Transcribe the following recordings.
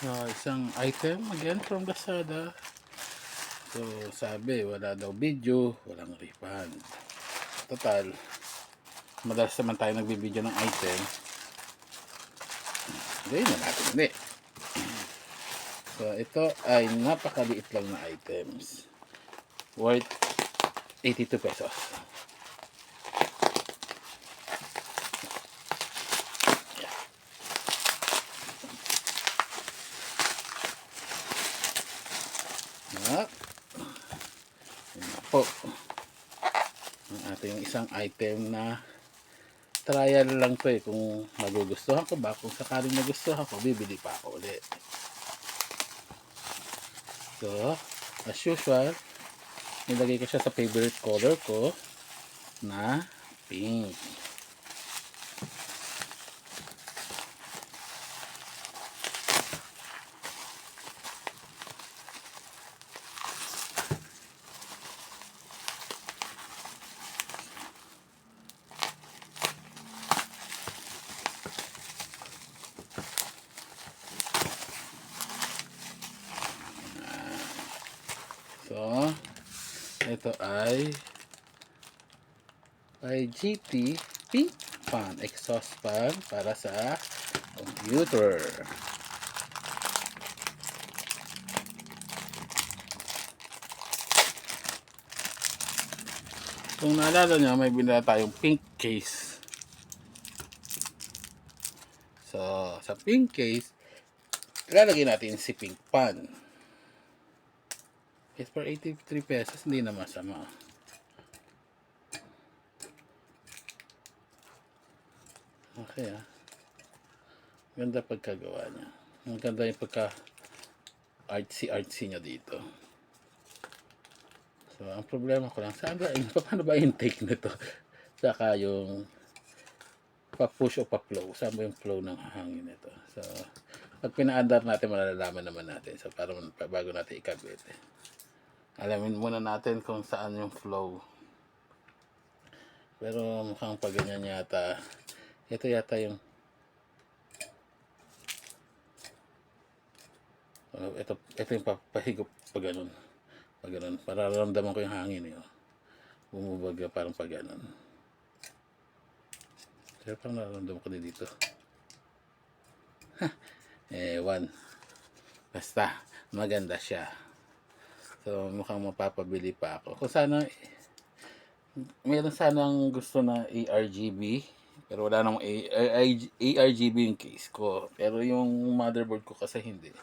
Isang item again from Lazada. So sabi wala daw video, walang refund. Total, madalas naman tayo nagbibideo ng item. Gawin na natin hindi. So ito ay napakaliit lang na items. Worth 82 pesos. At yun na po ang ating isang item na trial lang to kung magugustuhan ko ba. Kung sakaling nagustuhan ko, bibili pa ako ulit. So as usual, nilagay ko siya sa favorite color ko na pink. So, ito ay GT Pink Fan, exhaust fan para sa computer. Kung naalala nyo, may binila tayong pink case. So, sa pink case, ilalagay natin si pink fan. It's for 83 pesos, hindi na masama. Okay ganda pagkagawa niya. Ang ganda yung pagka artsy niya dito. So ang problema ko lang, paano ba intake nito? Saka yung pa-push o pa-flow. Saan ba yung flow ng hangin nito? So pag pina-under natin, malalaman naman natin. So para bago natin ikabit, alamin muna natin kung saan yung flow. Pero mukhang pag ganyan yata, ito yata yung ito yung papahigop pag ganun. Pag ganun, para ramdaman ko yung hangin bumubaga parang pag ganun. Pero parang nararamdaman ko din dito. Ewan. Basta maganda siya. So mukhang mapapabili pa ako. Kung sana meron sanang gusto na ARGB, pero wala namang ARGB yung case ko. Pero yung motherboard ko kasi hindi.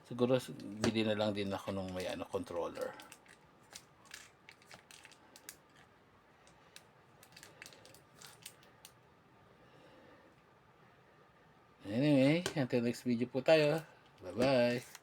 Siguro bili na lang din ako nung may controller. Anyway, until next video po tayo. Bye bye.